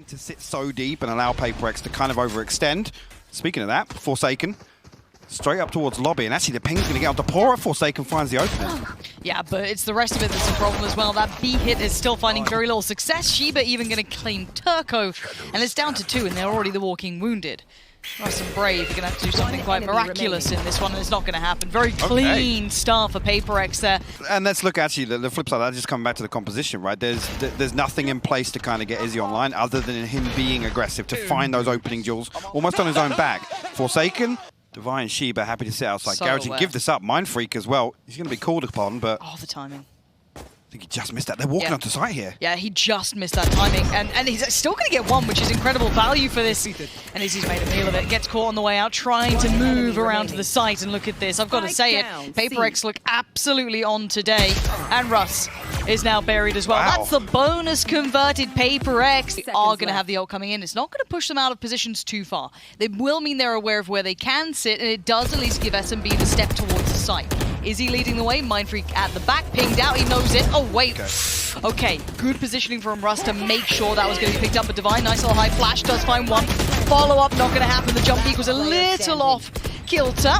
willing to sit so deep and allow PaperX to kind of overextend. Speaking of that, Forsaken straight up towards lobby, and actually the ping's going to get on dapr. Forsaken finds the opening. Yeah, but it's the rest of it that's a problem as well. That B hit is still finding very little success. Sheba even going to claim Turco, and it's down to 2, and they're already the walking wounded. Nice and brave. You're going to have to do something quite miraculous in this one, and it's not going to happen. Very clean start for PaperX there. And let's look actually the flip side. That just coming back to the composition, right? There's nothing in place to kind of get Izzy online other than him being aggressive to find those opening duels almost on his own back. Forsaken, Divine, Sheba happy to sit outside. So Garage and give this up. Mind Freak as well. He's going to be called upon, but oh, the timing. I think he just missed that. They're walking onto site here. Yeah, he just missed that timing, and he's still going to get 1, which is incredible value for this. And Izzy's made a meal of it. Gets caught on the way out, trying to move around to the site. And look at this. I've got to say it. PaperX look absolutely on today. And Russ is now buried as well. Wow. That's the bonus converted. PaperX are going to have the ult coming in. It's not going to push them out of positions too far. It will mean they're aware of where they can sit, and it does at least give SMB the step towards the site. Is he leading the way? Mind Freak at the back, pinged out, he knows it. Oh, wait. Okay, good positioning from Russ to make sure that was going to be picked up. But Divine, nice little high flash, does find 1. Follow-up, not going to happen. The jump peak was a little off kilter.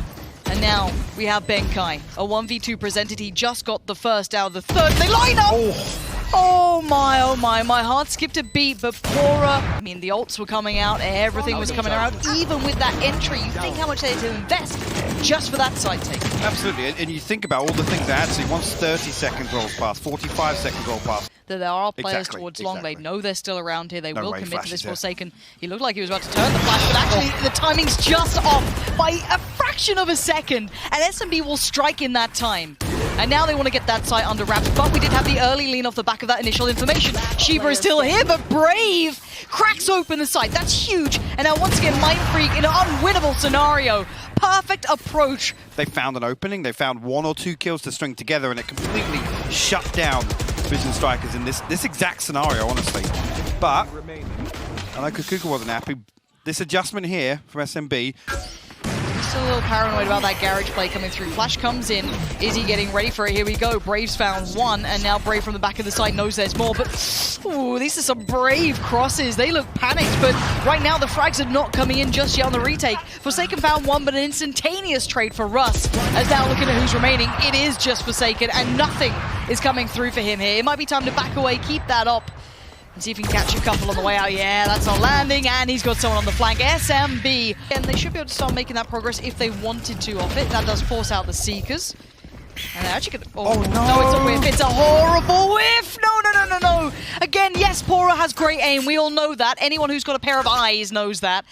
And now we have Benkai. A 1v2 presented. He just got the first out of the third. They line up! Oh my, my heart skipped a beat, but Pora, I mean, the ults were coming out, everything was coming around. Even with that entry, you think how much they had to invest just for that side take. Absolutely, and you think about all the things that actually once 30 seconds rolls past, 45 seconds roll past. There are players towards long. They know they're still around here. They will commit to this Forsaken. He looked like he was about to turn the flash, but actually the timing's just off by a fraction of a second. And SMB will strike in that time. And now they want to get that site under wraps, but we did have the early lean off the back of that initial information. Sheba is still here, but Brave cracks open the site. That's huge. And now once again, Mind Freak in an unwinnable scenario. Perfect approach. They found an opening. They found 1 or 2 kills to string together, and it completely shut down Vision Strikers in this exact scenario, honestly. But I know Kukuka wasn't happy. This adjustment here from SMB. Still a little paranoid about that garage play coming through. Flash comes in. Is he getting ready for it? Here we go. Brave's found 1, and now Brave from the back of the side knows there's more. But ooh, these are some brave crosses. They look panicked, but right now the frags are not coming in just yet on the retake. Forsaken found 1, but an instantaneous trade for Russ. As now looking at who's remaining, it is just Forsaken, and nothing is coming through for him here. It might be time to back away, keep that up, and see if he can catch a couple on the way out. Yeah, that's not landing, and he's got someone on the flank. SMB. And they should be able to start making that progress if they wanted to off it. That does force out the Seekers. And they're actually gonna... Oh, no, it's a whiff. It's a horrible whiff. No. Again, yes, Pora has great aim. We all know that. Anyone who's got a pair of eyes knows that.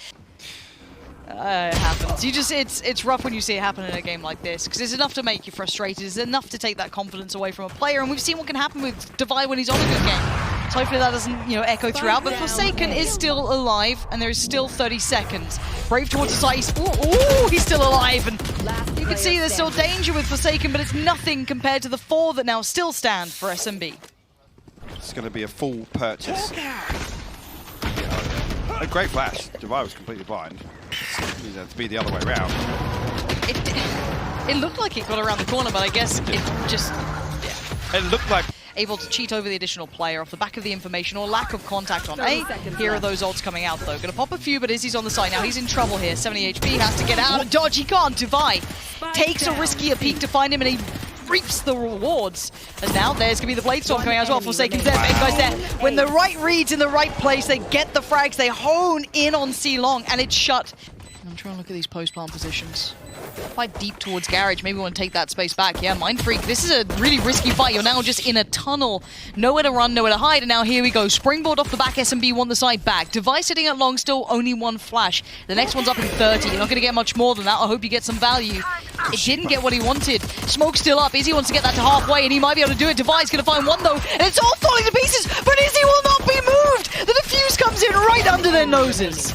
It happens. It's rough when you see it happen in a game like this, because it's enough to make you frustrated. It's enough to take that confidence away from a player, and we've seen what can happen with Divine when he's on a good game. So hopefully that doesn't, echo throughout. But Forsaken is still alive, and there is still 30 seconds. Brave towards the side. He's still alive, and you can see there's still danger with Forsaken, but it's nothing compared to the 4 that now still stand for SMB. It's going to be a full purchase. A great flash. Divine was completely blind. It needed to be the other way around. It looked like it got around the corner, but I guess it just... Yeah. It looked like... Able to cheat over the additional player off the back of the information or lack of contact on A. Here are those ults coming out, though. Gonna pop a few, but Izzy's on the side now. He's in trouble here. 70 HP, has to get out of dodge. He can't. Divine takes a riskier peek to find him, and he reaps the rewards. And now there's gonna be the Blade Storm coming out as well. Forsaken's there, Benkai's there. When the right read's in the right place, they get the frags, they hone in on C-Long, and it's shut. I'm trying to look at these post-plant positions. Quite deep towards Garage. Maybe we want to take that space back. Yeah, Mind Freak, this is a really risky fight. You're now just in a tunnel. Nowhere to run, nowhere to hide. And now here we go. Springboard off the back. SMB want the side back. Device sitting at long, still only 1 flash. The next one's up in 30. You're not going to get much more than that. I hope you get some value. It didn't get what he wanted. Smoke still up. Izzy wants to get that to halfway, and he might be able to do it. Device going to find 1, though. And it's all falling to pieces, but Izzy will not be moved. The defuse comes in right under their noses.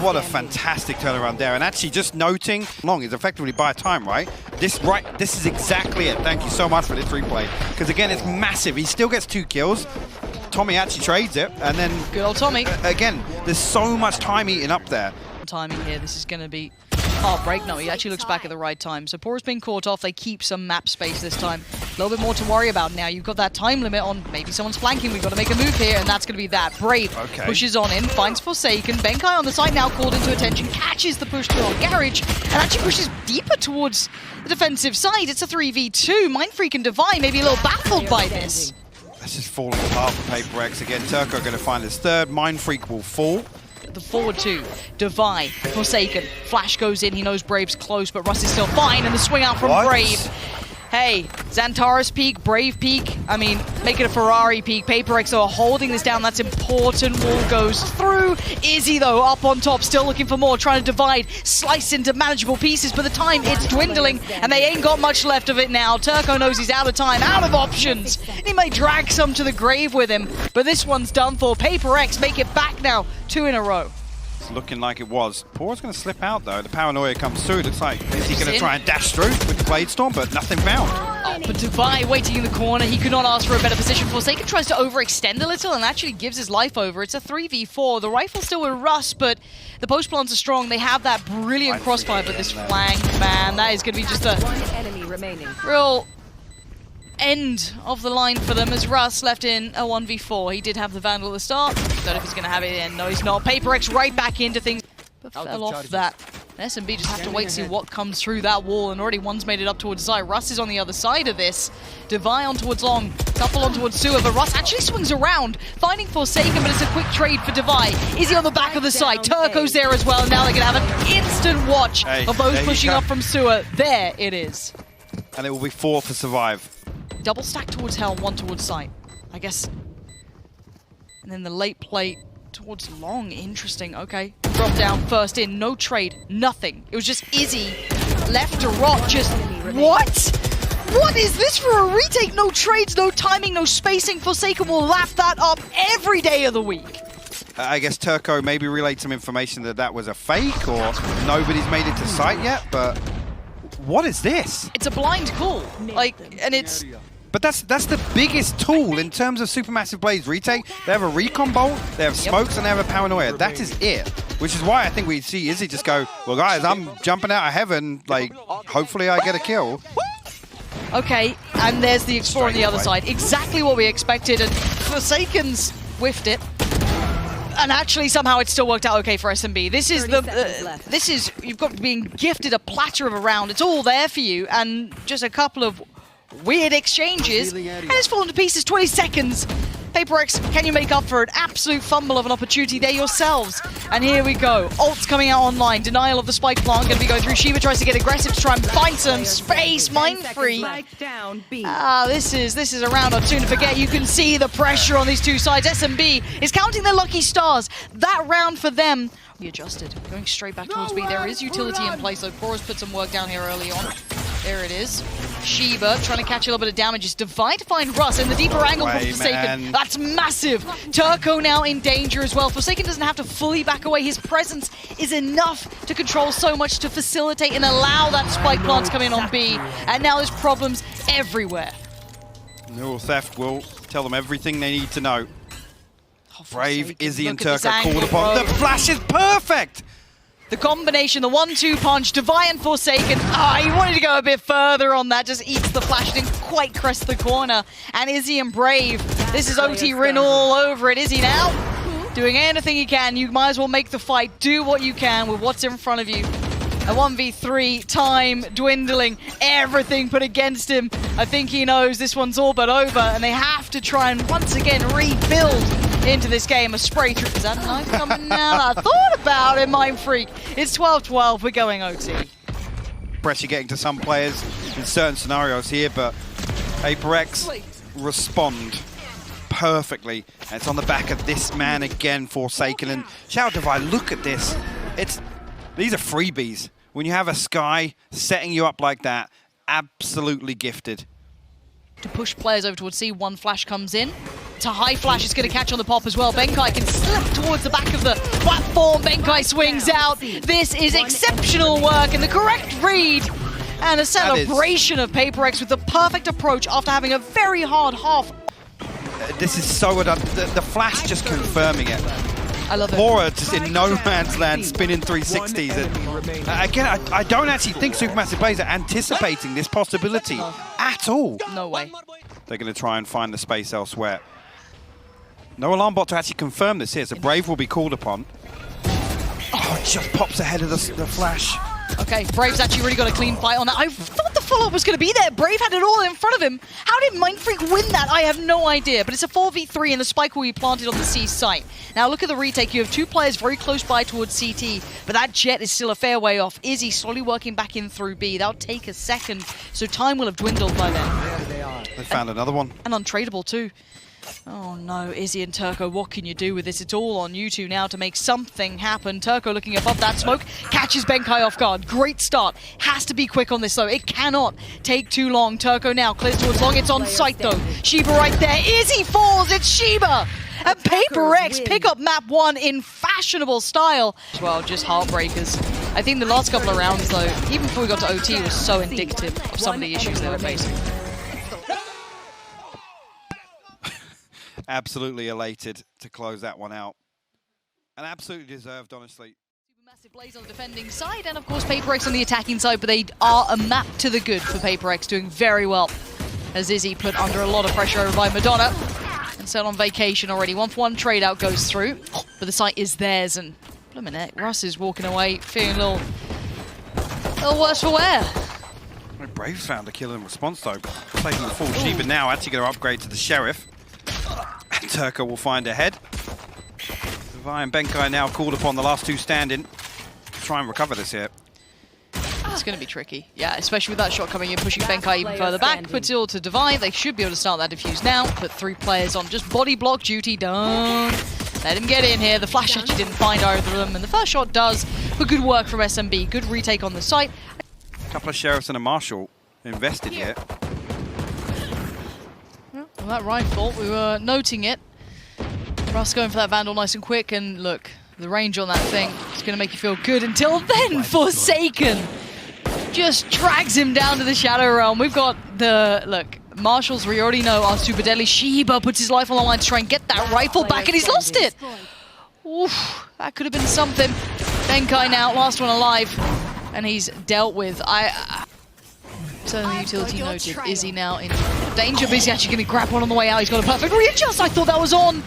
What a fantastic turnaround there, and actually just noting long is effectively by time, right? This is exactly it. Thank you so much for this replay, because again it's massive. He still gets 2 kills. Tommy actually trades it, and then good old Tommy. Again, there's so much time eating up there. Timing here. This is going to be Oh, break? No, he actually looks back at the right time. So Poor's being caught off. They keep some map space this time. A little bit more to worry about now. You've got that time limit on maybe someone's flanking. We've got to make a move here, and that's going to be that. Brave pushes on in, finds Forsaken. Benkai on the side now called into attention, catches the push to on Garage, and actually pushes deeper towards the defensive side. It's a 3v2. Mindfreak and Divine maybe a little baffled by this. This is falling apart for PaperX again. Turco going to find his third. Mindfreak will fall. The forward two, Divine, Forsaken. Flash goes in, he knows Brave's close, but Russ is still fine, and the swing out from Brave. Hey, Xantares peak, Brave peak. I mean, make it a Ferrari peak. PaperX are holding this down. That's important. Wall goes through. Izzy, though, up on top, still looking for more, trying to divide, slice into manageable pieces. But the time, it's dwindling, and they ain't got much left of it now. Turco knows he's out of time, out of options. He may drag some to the grave with him, but this one's done for. PaperX make it back now, 2 in a row. Looking like it was. Poor's going to slip out though. The paranoia comes through. Looks like is he going to try and dash through with the Blade Storm, but nothing found. Oh, but Divine waiting in the corner. He could not ask for a better position. Forsaken tries to overextend a little and actually gives his life over. It's a 3v4. The rifle still with Russ, but the post plants are strong. They have that brilliant crossfire, but this flank, man, that is going to be just a real end of the line for them as Russ left in a 1v4. He did have the Vandal at the start. Don't know if he's going to have it in. No, he's not. PaperX right back into things. But fell off that. SMB just have to wait to see what comes through that wall, and already one's made it up towards Zai. Russ is on the other side of this. Divine on towards Long, couple on towards Sewer, but Russ actually swings around, finding Forsaken, but it's a quick trade for Divine. Is he on the back of the side? Turco's there as well, and now they're going to have an instant watch of both pushing up from Sewer. There it is. And it will be 4 to survive. Double stack towards Hell, 1 towards Sight, I guess. And then the late plate towards Long. Interesting. Okay. Drop down, first in, no trade, nothing. It was just Izzy left to rot. Just what? What is this for a retake? No trades, no timing, no spacing. Forsaken will laugh that up every day of the week. I guess Turco maybe relayed some information that that was a fake, or nobody's made it to Sight yet, but what is this? It's a blind call. Like, and it's... But that's the biggest tool in terms of Supermassive Blade's retake. They have a recon bolt, they have smokes, and they have a paranoia. That is it. Which is why I think we see Izzy just go, well guys, I'm jumping out of heaven, like, hopefully I get a kill. Okay, and there's the Explorer on the other side. Exactly what we expected, and Forsaken's whiffed it. And actually, somehow it still worked out okay for SMB. This is you've got being gifted a platter of a round. It's all there for you, and just a couple of weird exchanges, and it's fallen to pieces. 20 seconds. PaperX, can you make up for an absolute fumble of an opportunity there yourselves? And here we go. Ult's coming out online. Denial of the spike plant going to be going through. Shiva tries to get aggressive to try and find some space. Mind free. This is a round or two to forget. You can see the pressure on these two sides. SMB is counting their lucky stars. That round for them. We adjusted. Going straight back towards B. There is utility in place, so Boros put some work down here early on. There it is. Shiva trying to catch a little bit of damage. It's Divide to find Russ in the deeper angle from Forsaken. Man. That's massive. Turco now in danger as well. Forsaken doesn't have to fully back away. His presence is enough to control so much to facilitate and allow that spike plant to come in on B. And now there's problems everywhere. Neural Theft will tell them everything they need to know. Oh, Brave, Izzy and Look Turco called upon. The flash is perfect! The combination, the 1-2 punch, Divine and Forsaken. He wanted to go a bit further on that, just eats the flash, didn't quite crest the corner. And Izzy and Brave, this is OT Rin all over it. Izzy now doing anything he can. You might as well make the fight, do what you can with what's in front of you. A 1v3, time dwindling, everything put against him. I think he knows this one's all but over, and they have to try and once again rebuild into this game. A spray through. Is that a knife coming now? I thought about it, Mind Freak. It's 12-12. We're going OT. Pressure getting to some players in certain scenarios here, but PaperX respond perfectly. And it's on the back of this man again, Forsaken. And shout out Divide, look at this. These are freebies. When you have a Sky setting you up like that, absolutely gifted. To push players over towards C, one flash comes in. It's a high flash, it's going to catch on the pop as well. Benkai can slip towards the back of the platform. Benkai swings out. This is exceptional work and the correct read. And a celebration of PaperX with the perfect approach after having a very hard half. This is so well done. The flash just confirming it. I love it. Pora just in no man's land, spinning 360s. And again, I don't actually think SuperMassive players are anticipating this possibility at all. No way. They're going to try and find the space elsewhere. No alarm bot to actually confirm this here, so Brave will be called upon. Oh, it just pops ahead of the flash. Okay, Brave's actually really got a clean fight on that. I thought the follow-up was going to be there. Brave had it all in front of him. How did Mindfreak win that? I have no idea. But it's a 4v3 and the spike will be planted on the C site. Now look at the retake. You have two players very close by towards CT, but that jet is still a fair way off. Izzy slowly working back in through B. That'll take a second, so time will have dwindled by then. They found another one. And untradeable too. Oh no, Izzy and Turco, what can you do with this? It's all on you two now to make something happen. Turco looking above that smoke, catches Benkai off guard. Great start. Has to be quick on this though. It cannot take too long. Turco now clears towards long. It's on site though. Sheba right there. Izzy falls. It's Sheba. And Paper X pick up map 1 in fashionable style. Well, just heartbreakers. I think the last couple of rounds though, even before we got to OT, was so indicative of some of the issues they were facing. Absolutely elated to close that one out. And absolutely deserved, honestly. SuperMassive plays on the defending side, and of course Paper X on the attacking side, but they are a map to the good for Paper X, doing very well. As Izzy put under a lot of pressure over by Madonna. And set on vacation already. 1-for-1 trade out goes through, but the site is theirs, and blimmin' heck, Russ is walking away, feeling a little worse for wear. Brave's found a kill in response though. Taking the full Sheba now, actually going to upgrade to the Sheriff. And Turco will find a head. Navi and Benkai now called upon, the last two standing. Try and recover this here. It's going to be tricky. Yeah, especially with that shot coming in, pushing Benkai even further back. But still to Navi, they should be able to start that defuse now. Put 3 players on just body block duty. Done. Let him get in here. The flash actually didn't find either of them. And the first shot does. But good work from SMB. Good retake on the site. A couple of Sheriffs and a Marshal invested here. Well, that rifle, we were noting it. Russ going for that Vandal nice and quick, and look, the range on that thing is going to make you feel good. Until then, Forsaken just drags him down to the Shadow Realm. We've got the, look, Marshals we already know are super deadly. Sheba puts his life on the line to try and get that rifle back, and he's lost it. Oof, that could have been something. Benkai now, last one alive, and he's dealt with. So the utility noted, Izzy now in danger, but he's actually going to grab one on the way out. He's got a perfect readjust. I thought that was on.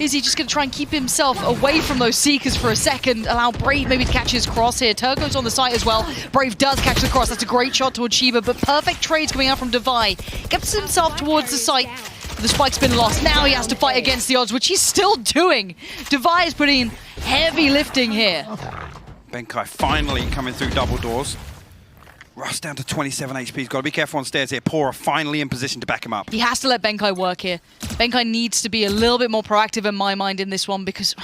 Izzy just going to try and keep himself away from those Seekers for a second, allow Brave maybe to catch his cross here. Turco's on the site as well. Brave does catch the cross. That's a great shot towards Sheba, but perfect trades coming out from navi. Gets himself towards the site. The spike's been lost. Now he has to fight against the odds, which he's still doing. navi is putting in heavy lifting here. Benkai finally coming through double doors. Russ down to 27 HP. He's got to be careful on stairs here. Pora finally in position to back him up. He has to let Benkai work here. Benkai needs to be a little bit more proactive in my mind in this one, because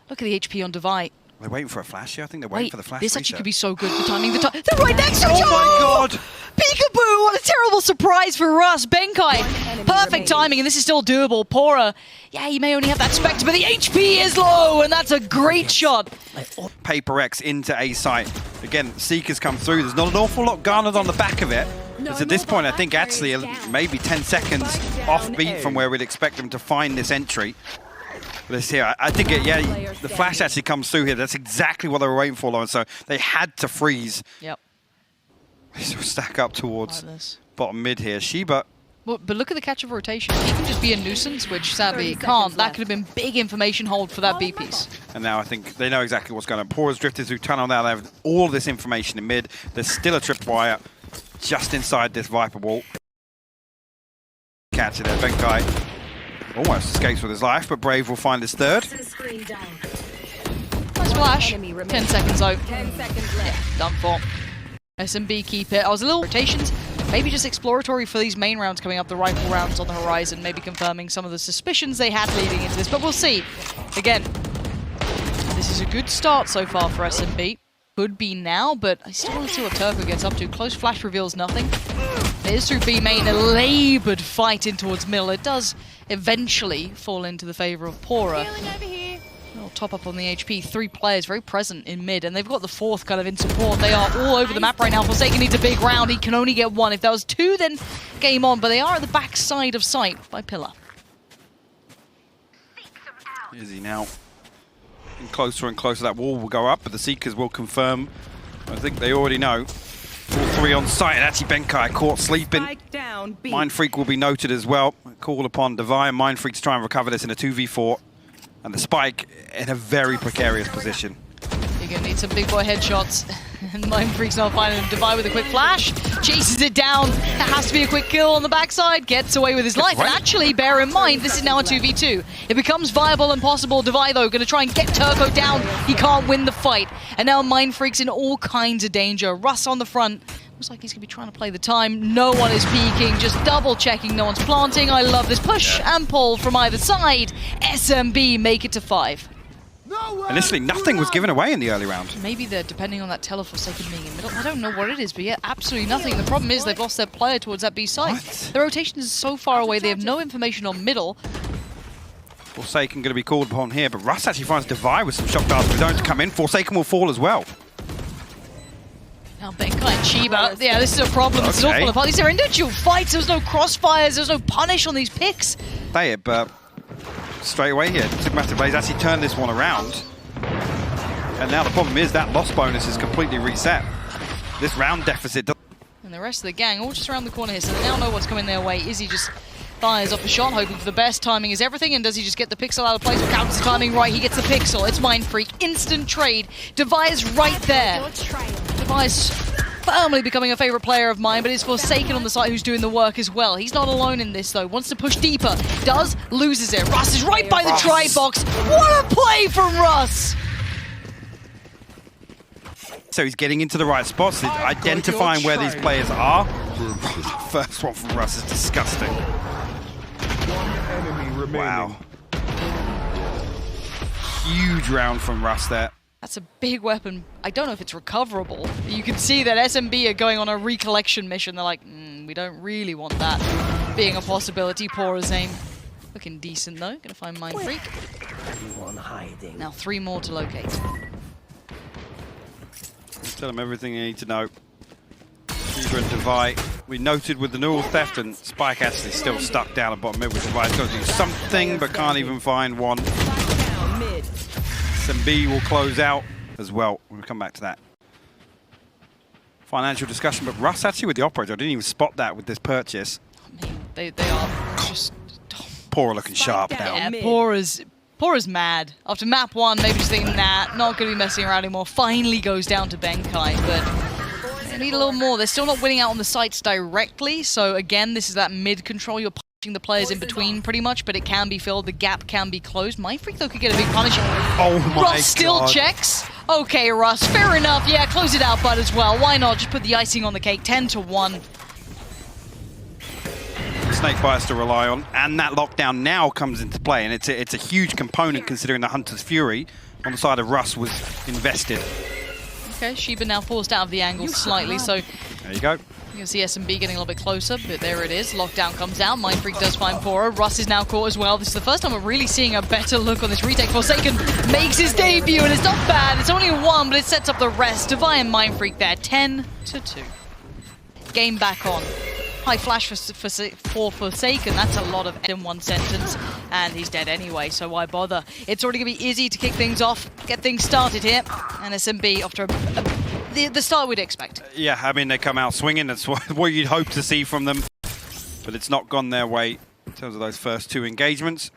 look at the HP on navi. They're waiting for a flash here. I think they're waiting for the flash. This reset. actually could be so good for timing. They're right next to each other! Oh my god! Peekaboo! What a terrible surprise for Russ. Benkai, perfect timing, and this is still doable. Pora, yeah, he may only have that Spectre, but the HP is low, and that's a great shot. Paper X into A site. Again, Seekers come through. There's not an awful lot garnered on the back of it. It's at this point, I think, actually, maybe 10 seconds off beat from where we'd expect them to find this entry. This here, I think, yeah, the flash actually comes through here. That's exactly what they were waiting for, Lauren. So they had to freeze. Yep. So stack up towards bottom mid here. Sheba. Well, but look at the catch of rotation. He can just be a nuisance, which sadly it can't. That could have been big information hold for that B piece. And now I think they know exactly what's going on. Pora's drifted through tunnel now. They have all of this information in mid. There's still a tripwire just inside this Viper wall. Catch it there. Benkai almost escapes with his life, but Brave will find his third. Nice flash. 10 seconds out. Yeah, done for. SMB keep it. I was a little rotations. Maybe just exploratory for these main rounds coming up, the rifle rounds on the horizon, maybe confirming some of the suspicions they had leading into this, but we'll see. Again, this is a good start so far for SMB. Could be now, but I still want to see what Turco gets up to. Close flash reveals nothing. It is through B main, a laboured fight in towards middle. It does eventually fall into the favour of Pora. Little top up on the HP. 3 players very present in mid, and they've got the 4th kind of in support. They are all over the map right now. Forsaken needs a big round. He can only get 1. If there was 2, then game on, but they are at the back side of sight by Pillar. Is he now? And closer, that wall will go up, but the Seekers will confirm. I think they already know. All three on site, and actually Benkai caught sleeping. Mindfreak will be noted as well. Call upon Devi and Mindfreak to try and recover this in a 2v4. And the Spike in a very precarious position. You're going to need some big boy headshots. And Mindfreak's not finding him. Devi with a quick flash. Chases it down. It has to be a quick kill on the backside. Gets away with his life. And actually, bear in mind, this is now a 2v2. It becomes viable and possible. Devi, though, going to try and get Turco down. He can't win the fight. And now Mindfreak's in all kinds of danger. Russ on the front. Looks like he's going to be trying to play the time. No one is peeking, just double checking. No one's planting. I love this push and pull from either side. SMB make it to 5. Initially, nothing was given away in the early round. Maybe they're depending on that Forsaken being in middle. I don't know what it is, but yeah, absolutely nothing. The problem is they've lost their player towards that B side. What? The rotation is so far away, they have no information on middle. Forsaken going to be called upon here, but Russ actually finds Devi with some shock darts of his own to come in. Forsaken will fall as well. Now Benkai and Chiba, yeah, this is a problem. This is all full apart. These are individual fights. There was no crossfires. There was no punish on these picks. Play it, but straight away here, SuperMassive Blaze actually turned this one around. And now the problem is that loss bonus is completely reset. This round deficit. And the rest of the gang all just around the corner here, so they now know what's coming their way. Izzy just fires off a shot, hoping for the best. Timing is everything, and does he just get the pixel out of place? Or counts the timing right, he gets the pixel. It's Mindfreak, instant trade. Devi is right there. Devi is firmly becoming a favorite player of mine, but it's Forsaken on the side who's doing the work as well. He's not alone in this though, wants to push deeper. Does, loses it. Russ is right by the try box. What a play from Russ! So he's getting into the right spots, he's identifying where these players are. First one from Russ is disgusting. Wow. Huge round from Russ there. That's a big weapon. I don't know if it's recoverable. You can see that SMB are going on a recollection mission. They're like, we don't really want that being a possibility. Poor as aim. Looking decent though. Gonna find Mindfreak. Now 3 more to locate. Tell them everything you need to know. Shiba and Devi. We noted with the neural theft, and Spike actually still stuck down at bottom mid with Devi's got to do something, but can't even find one. SMB will close out as well. We'll come back to that. Financial discussion, but Russ actually with the operator. I didn't even spot that with this purchase. I mean, they are just... Poor looking sharp now. Yeah, Poor is mad. After map 1, maybe just thinking, nah, not going to be messing around anymore. Finally goes down to Benkai, but they need a little more. They're still not winning out on the sites directly, so again, this is that mid control. You're punching the players in between pretty much, but it can be filled. The gap can be closed. Mindfreak, though, could get a big punish. Oh my Russ still God. checks. Okay, Russ, fair enough. Yeah, close it out, bud, as well. Why not? Just put the icing on the cake. 10-1. Snakebite to rely on, and that lockdown now comes into play, and it's a huge component considering the Hunter's Fury on the side of Russ was invested. Okay, Shiba now forced out of the angle slightly, so there you go. You can see SMB getting a little bit closer, but there it is. Lockdown comes out. Mindfreak does find Pora. Russ is now caught as well. This is the first time we're really seeing a better look on this retake. Forsaken makes his debut, and it's not bad. It's only a 1, but it sets up the rest. Devi and Mindfreak there, 10-2. Game back on. High flash for Forsaken, that's a lot of in one sentence, and he's dead anyway, so why bother? It's already going to be Izzy to kick things off, get things started here, and SMB after the start we'd expect. Yeah, I mean, they come out swinging, that's what you'd hope to see from them, but it's not gone their way in terms of those first 2 engagements.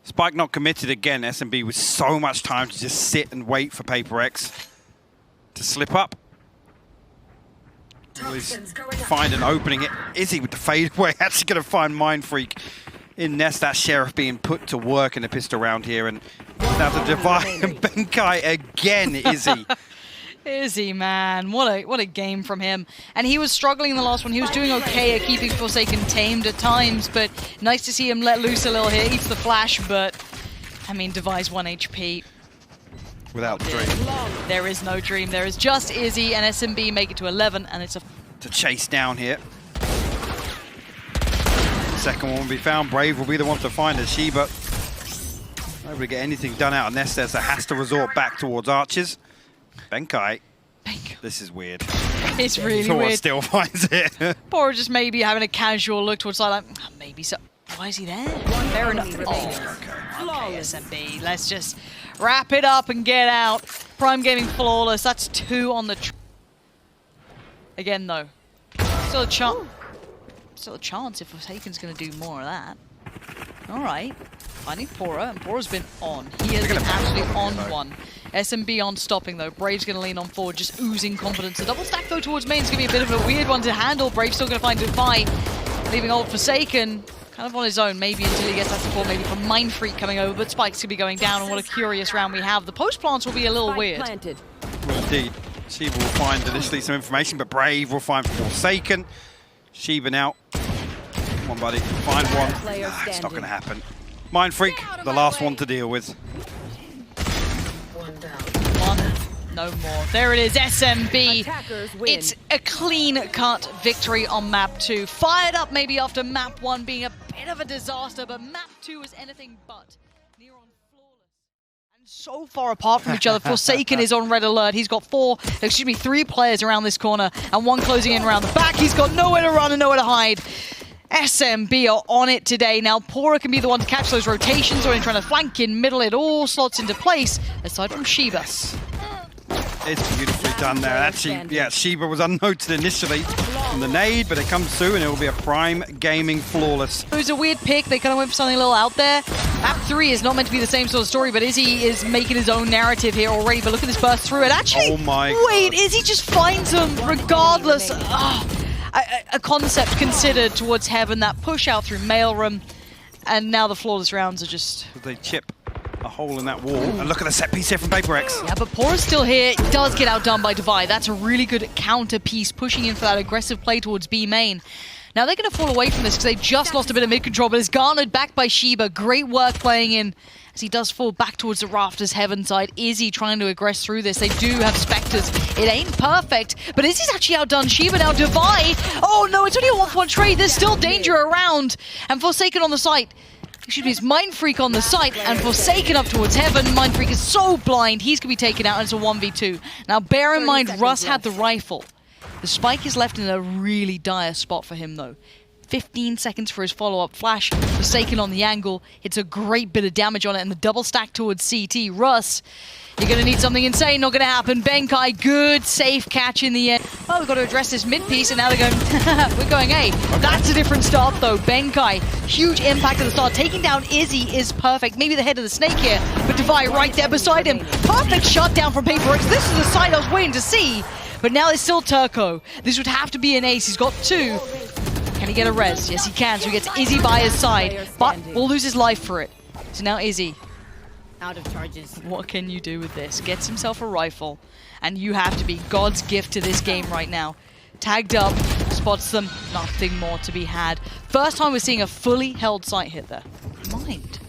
Spike not committed again, SMB with so much time to just sit and wait for Paper X to slip up. Find an opening. Izzy with the fadeaway actually going to find Mindfreak in nest. That Sheriff being put to work in a pistol round here, and now the Devi and Benkai again. Izzy. Izzy, man, what a game from him. And he was struggling in the last one. He was doing okay at keeping Forsaken tamed at times, but nice to see him let loose a little here. Eats the flash, but I mean, Devi's 1 HP. Without the dream. There is no dream. There is just Izzy, and SMB make it to 11, and it's a... To chase down here. The second one will be found. Brave will be the one to find as Shiba. Not able to get anything done out of Nest there, so has to resort back towards Archers. Benkai. This is weird. It's really weird. Still finds it. Or just maybe having a casual look towards like maybe so. Why is he there? Fair enough. Oh, okay. Okay, SMB, let's just wrap it up and get out. Prime Gaming flawless, that's 2 on the... Again, though, still a chance if Forsaken's going to do more of that. All right, finding Pora, and Pora's been on. He has been absolutely on one. SMB on stopping, though. Brave's going to lean on forward, just oozing confidence. The double stack, though, towards main is going to be a bit of a weird one to handle. Brave's still going to find Defy, leaving old Forsaken kind of on his own, maybe until he gets that support, maybe from Mind Freak coming over, but Spike's going to be going down, and what a curious round we have. The post plants will be a little weird. Well, indeed. Sheba will find initially some information, but Brave will find Forsaken. Sheba now. Come on, buddy. Find one. It's not going to happen. Mind Freak, the last one to deal with. One, no more. There it is, SMB. It's a clean-cut victory on map 2. Fired up maybe after map 1 being a bit of a disaster, but map 2 is anything but. Near on flawless. And so far apart from each other, Forsaken is on red alert. He's got 3 players around this corner and 1 closing in around the back. He's got nowhere to run and nowhere to hide. SMB are on it today. Now Pora can be the one to catch those rotations or in trying to flank in middle. It all slots into place, aside from Sheba. It's beautifully done there. Actually, yeah, Sheba was unnoted initially from the nade, but it comes through and it will be a Prime Gaming flawless. It was a weird pick. They kind of went for something a little out there. Map 3 is not meant to be the same sort of story, but Izzy is making his own narrative here already. But look at this burst through it. Actually, oh my wait, God. Izzy just finds them regardless. A concept considered towards Heaven, that push out through Maelstrom, and now the flawless rounds are just... They chip a hole in that wall, and look at the set piece here from PaperX. Yeah, but Pora's still here, does get outdone by Devi. That's a really good counter piece, pushing in for that aggressive play towards B main. Now they're going to fall away from this because they just lost a bit of mid control, but it's garnered back by Sheba. Great work playing in as he does fall back towards the rafters Heaven side. Izzy trying to aggress through this. They do have Spectres. It ain't perfect, but Izzy's actually outdone Sheba now. Devi, oh no, it's only a 1-for-1 trade. There's still danger around. And Forsaken on the site. Excuse me, it's Mind Freak on the site, and Forsaken up towards Heaven. Mind Freak is so blind, he's going to be taken out, and it's a 1v2. Now bear in mind, Russ had the rifle. The Spike is left in a really dire spot for him, though. 15 seconds for his follow-up flash. Forsaken on the angle. It's a great bit of damage on it, and the double stack towards CT. Russ, you're going to need something insane. Not going to happen. Benkai, good, safe catch in the end. Oh, we've got to address this mid-piece, and now they're going, we're going A. That's a different start, though. Benkai, huge impact at the start. Taking down Izzy is perfect. Maybe the head of the snake here, but Devi right there beside him. Perfect shutdown from PaperX. This is the side I was waiting to see. But now it's still Turco. This would have to be an ace. He's got 2. Can he get a res? Yes, he can. So he gets Izzy by his side, but will lose his life for it. So now Izzy, out of charges. What can you do with this? Gets himself a rifle, and you have to be God's gift to this game right now. Tagged up, spots them, nothing more to be had. First time we're seeing a fully held site hit there. Mind.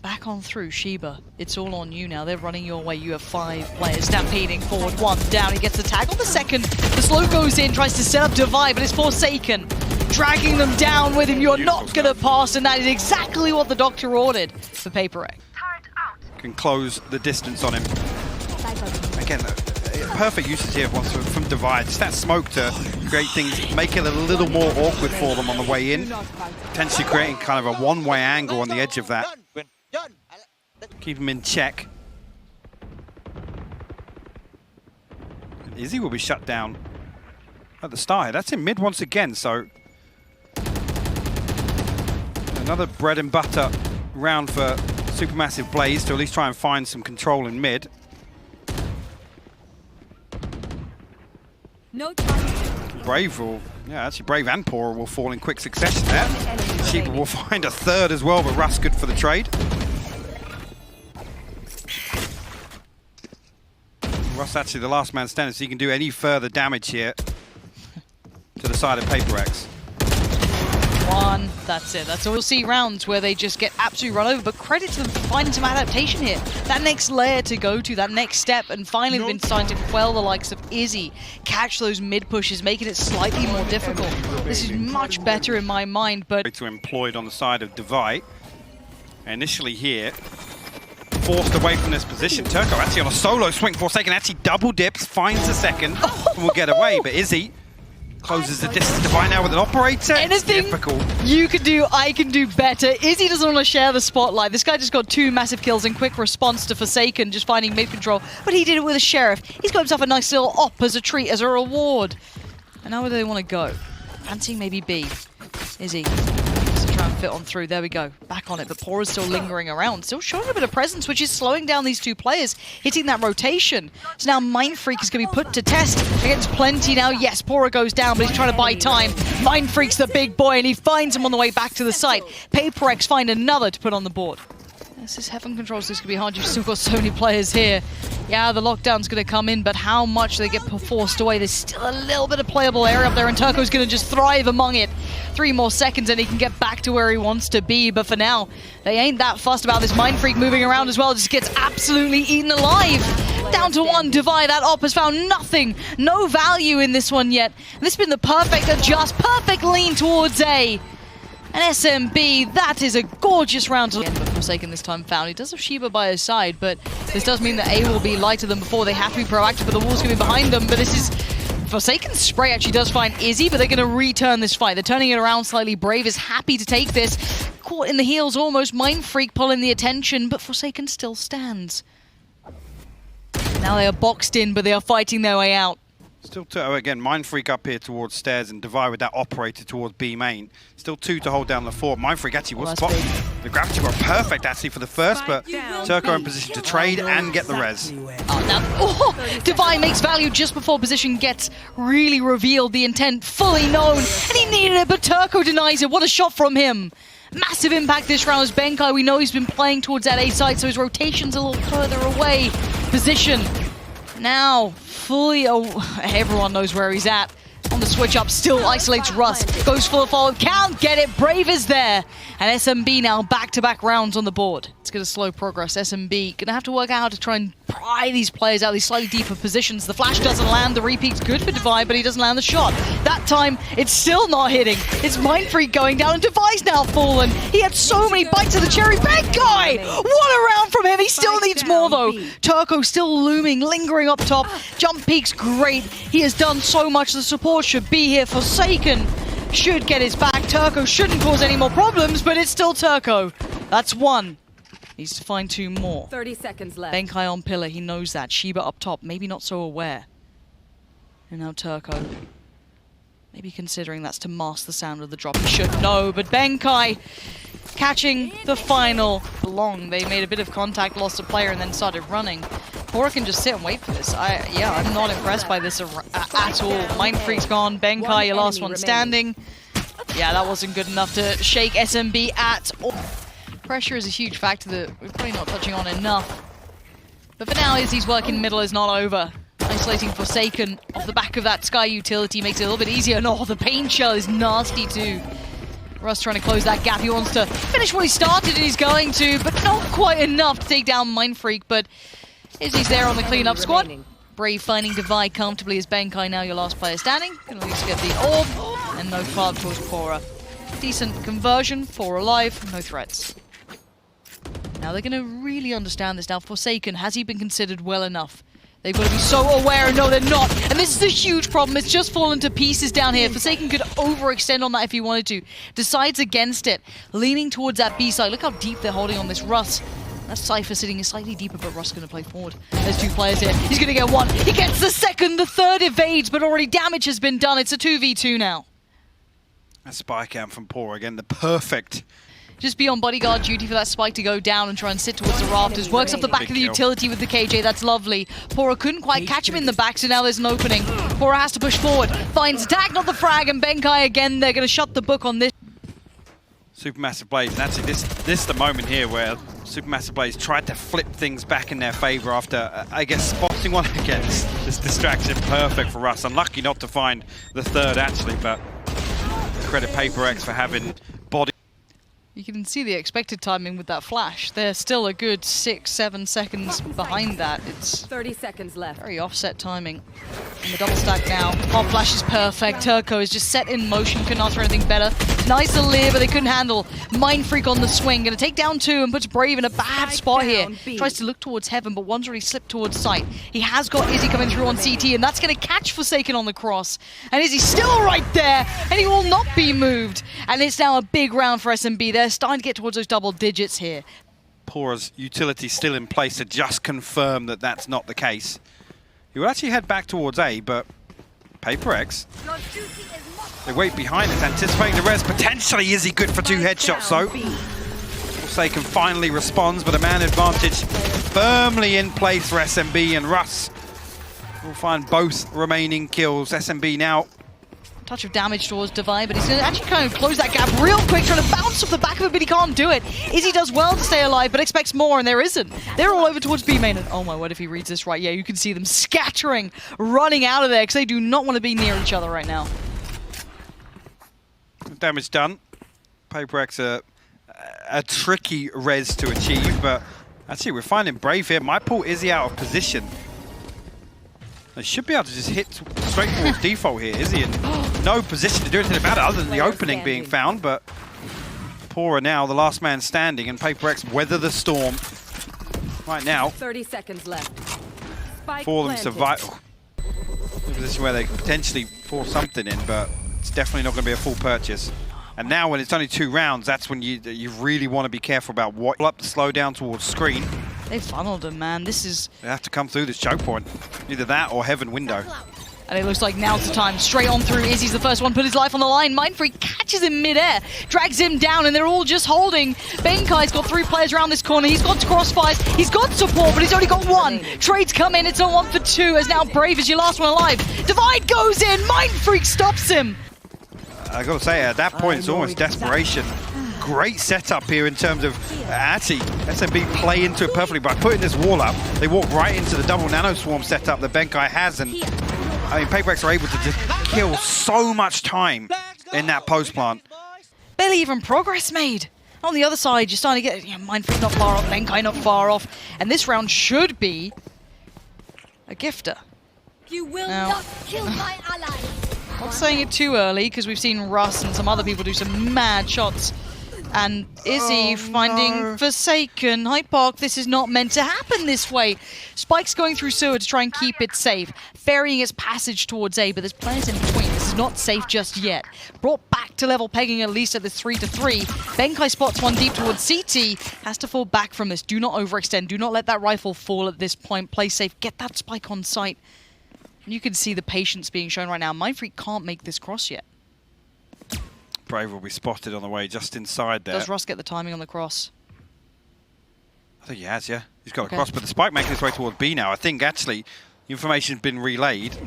Back on through, Sheba. It's all on you now. They're running your way. You have 5 players stampeding forward. 1 down. He gets the tag on the second. The slow goes in, tries to set up Devi, but it's Forsaken. Dragging them down with him. You're not going to pass, and that is exactly what the doctor ordered for PaperX. Can close the distance on him. Again, perfect usage here once from Devi. Just that smoke to create things, make it a little more awkward for them on the way in. Potentially creating kind of a one-way angle on the edge of that. Keep him in check. Izzy will be shut down at the start. That's in mid once again, so another bread and butter round for Supermassive Blaze to at least try and find some control in mid. No time. Brave will, yeah, actually Brave and Pora will fall in quick succession there. Sheba will find a 3rd as well, but Russ good for the trade. Russ actually the last man standing, so he can do any further damage here to the side of PaperX. 1, that's it. That's all. We'll see rounds where they just get absolutely run over, but credit to them for finding some adaptation here. That next layer to go to, that next step, and finally they've been starting to quell the likes of Izzy, catch those mid pushes, making it slightly more difficult. This is much better in my mind, but... To employed on the side of Devi. Initially here, forced away from this position. Turco actually on a solo swing. Forsaken actually double dips, finds a second, and will get away. But Izzy Closes the distance. Divine now with an operator. Anything difficult. you can do, I can do better. Izzy doesn't want to share the spotlight. This guy just got 2 massive kills in quick response to Forsaken, just finding mid-control. But he did it with a Sheriff. He's got himself a nice little op as a treat, as a reward. And now where do they want to go? Fancying maybe B. Izzy. To try and fit on through. There we go. Back on it. But Pora's still lingering around. Still showing a bit of presence, which is slowing down these 2 players, hitting that rotation. So now Mindfreak is going to be put to test against Plenty now. Yes, Pora goes down, but he's trying to buy time. Mindfreak's the big boy, and he finds him on the way back to the site. PaperX find another to put on the board. This is Heaven Controls. This could be hard. You've still got so many players here. Yeah, the lockdown's going to come in, but how much they get forced away. There's still a little bit of playable area up there, and Turco's going to just thrive among it. 3 more seconds, and he can get back to where he wants to be. But for now, they ain't that fussed about this Mindfreak moving around as well. Just gets absolutely eaten alive. Down to 1. Divide. That op has found nothing. No value in this one yet. And this has been the perfect adjust. Perfect lean towards A. And SMB, that is a gorgeous round to end, but Forsaken this time found. He does have Sheba by his side, but this does mean that A will be lighter than before. They have to be proactive, but the wall's going to be behind them. But this is... Forsaken's spray actually does find Izzy, but they're going to return this fight. They're turning it around slightly. Brave is happy to take this. Caught in the heels almost. Mindfreak pulling the attention, but Forsaken still stands. Now they are boxed in, but they are fighting their way out. Still 2, again, Mindfreak up here towards stairs and Divide with that operator towards B main. Still 2 to hold down the 4. Mindfreak actually was spot. The gravity were perfect actually for the first, but Turco in position to trade and get the res. Divine makes value just before position gets really revealed. The intent fully known, and he needed it, but Turco denies it. What a shot from him. Massive impact this round as Benkai. We know he's been playing towards that A side, so his rotation's a little further away. Position now fully, everyone knows where he's at. On the switch up, still isolates Russ. Goes for the follow, can't get it. Brave is there. And SMB now back-to-back rounds on the board. It's going to slow progress. SMB going to have to work out how to try and pry these players out, these slightly deeper positions. The flash doesn't land. The repeat's good for Divide, but he doesn't land the shot. That time, it's still not hitting. It's Mindfreak going down, and Divide's now fallen. He had so many bites of the cherry. Big guy! What a round from him. He still needs more, though. Turco still looming, lingering up top. Jump peak's great. He has done so much. The support should be here. Forsaken should get his back. Turco shouldn't cause any more problems, but it's still Turco. That's 1. Needs to find 2 more. 30 seconds left. Benkai on pillar, he knows that. Sheba up top, maybe not so aware. And now Turco. Maybe considering that's to mask the sound of the drop. He should know, but Benkai catching the final long. They made a bit of contact, lost a player, and then started running. Pora can just sit and wait for this. I'm not impressed by this at all. Mindfreak's gone. Benkai, your last one standing. Yeah, that wasn't good enough to shake SMB at all. Pressure is a huge factor that we're probably not touching on enough. But for now, Izzy's work in middle is not over. Isolating Forsaken off the back of that Sky utility makes it a little bit easier. No, the pain shell is nasty too. Russ trying to close that gap. He wants to finish what he started, and he's going to, but not quite enough to take down Mindfreak. But Izzy's there on the cleanup squad. Brave finding Divide comfortably as Benkai now your last player standing. Can at least get the orb, and no far towards Pora. Decent conversion, 4 alive, no threats. Now they're going to really understand this now. Forsaken, has he been considered well enough? They've got to be so aware, and no, they're not. And this is a huge problem. It's just fallen to pieces down here. Forsaken could overextend on that if he wanted to. Decides against it, leaning towards that B side. Look how deep they're holding on this Russ. That Cypher sitting is slightly deeper, but Russ is going to play forward. There's 2 players here. He's going to get 1. He gets the second. The third evades, but already damage has been done. It's a 2v2 now. A spike out from Pora again, the perfect. Just be on bodyguard duty for that spike to go down and try and sit towards the rafters. Works up the back of the utility with the KJ, that's lovely. Pora couldn't quite catch him in the back, so now there's an opening. Pora has to push forward, finds attack, not the frag, and Benkai again, they're going to shut the book on this. SuperMassive Blaze, and actually this is the moment here where SuperMassive Blaze tried to flip things back in their favor after, I guess, spotting one against this distraction. Perfect for Russ. Unlucky not to find the third, actually, but credit PaperX for having body. You can see the expected timing with that flash. They're still a good 6-7 seconds behind that. It's 30 seconds left. very offset timing. And the double stack now. Hot flash is perfect. Turco is just set in motion. Couldn't ask for anything better. Nice to live, but they couldn't handle. Mind Freak on the swing. Gonna take down 2 and puts Brave in a bad spot here. Tries to look towards heaven, but one's already slipped towards sight. He has got Izzy coming through on CT, and that's gonna catch Forsaken on the cross. And Izzy's still right there, and he will not be moved. And it's now a big round for SMB. They're starting to get towards those double digits here. Pora's utility still in place to just confirm that that's not the case. He will actually head back towards A, but PaperX, they wait behind it, anticipating the res. Potentially, is he good for 2 headshots, though? Forsaken finally responds, but a man advantage firmly in place for SMB, and Russ will find both remaining kills. SMB now. Touch of damage towards Divide, but he's going to actually kind of close that gap real quick, trying to bounce off the back of it, but he can't do it. Izzy does well to stay alive, but expects more, and there isn't. They're all over towards B main, and oh my word, if he reads this right, yeah, you can see them scattering, running out of there, because they do not want to be near each other right now. Damage done. PaperX a tricky res to achieve, but actually we're finding Brave here. Might pull Izzy out of position. They should be able to just hit straight towards default here. Izzy in no position to do anything about it other than the opening being found, but Pora now the last man standing, and PaperX weather the storm right now. 30 seconds left. Spike For them planted. survive. A position where they could potentially force something in, but it's definitely not going to be a full purchase. And now when it's only 2 rounds, that's when you really want to be careful about what up the slow down towards screen. They funneled him, man. This is... They have to come through this choke point. Either that or heaven window. And it looks like now's the time. Straight on through. Izzy's the first one, put his life on the line. Mind Freak catches him mid-air, drags him down, and they're all just holding. Benkai's got 3 players around this corner. He's got crossfires. He's got support, but he's only got 1. Trades come in. It's a 1 for 2, as now Brave is your last one alive. Divide goes in. Mind Freak stops him. I got to say, at that point, it's almost desperation. Great setup here in terms of actually SMB play into it perfectly by putting this wall up. They walk right into the double nano swarm setup that Benkai has, and I mean PaperX are able to just kill so much time in that post plant. Barely even progress made. On the other side, you're starting to get Mind Freak not far off, Benkai not far off, and this round should be a gifter. You will Now, not kill my ally. Not saying it too early, because we've seen Russ and some other people do some mad shots. And Izzy finding Forsaken. Hyde Park, this is not meant to happen this way. Spike's going through sewer to try and keep it safe, ferrying its passage towards A, but there's players in between. This is not safe just yet. Brought back to level pegging at least at this 3-3. Benkai spots one deep towards CT. Has to fall back from this. Do not overextend. Do not let that rifle fall at this point. Play safe. Get that spike on sight. And you can see the patience being shown right now. Mind Freak can't make this cross yet. Brave will be spotted on the way just inside there. Does Russ get the timing on the cross? I think he has, yeah. He's got a cross, but the spike making his way towards B now. I think actually information's been relayed.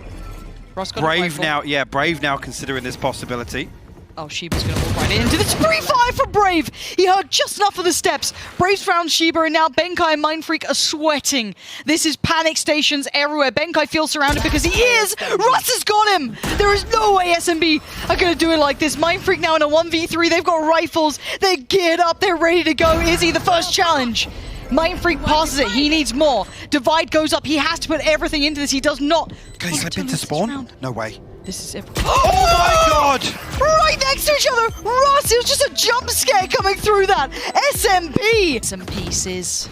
Russ got Brave now, yeah, Brave now considering this possibility. Oh, Sheba's going to walk right into this free fire for Brave. He heard just enough of the steps. Brave's found Sheba, and now Benkai and Mind Freak are sweating. This is panic stations everywhere. Benkai feels surrounded because he is. Russ has got him. There is no way SMB are going to do it like this. Mind Freak now in a 1v3. They've got rifles. They're geared up. They're ready to go. Izzy, the first challenge. Mind Freak passes it. He needs more. Divide goes up. He has to put everything into this. He does not. Can he slip into spawn? No way. This is it. Oh my god! Right next to each other! Russ, it was just a jump scare coming through that! SMP! Some pieces.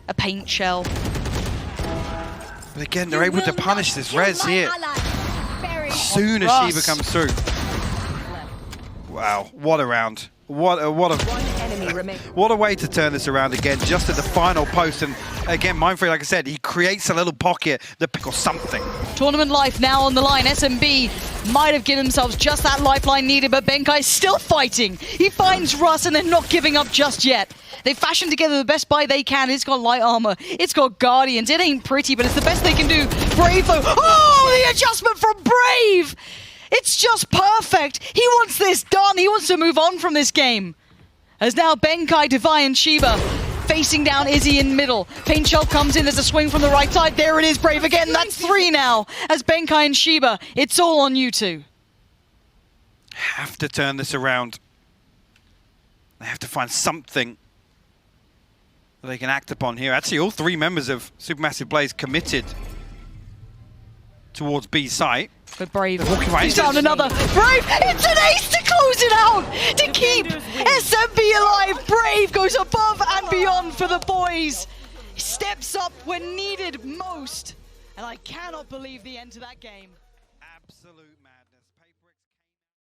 A paint shell. But again, they're able to punish this res here. As soon as Sheba comes through. Wow, what a round. What a way to turn this around again, just at the final post. And again, Mind Freak, like I said, he creates a little pocket that or something. Tournament life now on the line. SMB might have given themselves just that lifeline needed, but Benkai's still fighting. He finds Russ, and they're not giving up just yet. They fashioned together the best buy they can. It's got light armor. It's got Guardians. It ain't pretty, but it's the best they can do. Brave, though. Oh, the adjustment from Brave! It's just perfect. He wants this done. He wants to move on from this game. As now Benkai, Devi, and Sheba facing down Izzy in middle. Paint shell comes in. There's a swing from the right side. There it is, Brave again. That's 3 now. As Benkai and Sheba, it's all on you two. Have to turn this around. They have to find something that they can act upon here. Actually, all three members of Supermassive Blaze committed towards B site. But Brave, walking right he's into found another. Brave, it's an ace to close it out, to keep SMB alive. Brave goes above and beyond for the boys. He steps up when needed most. And I cannot believe the end to that game. Absolute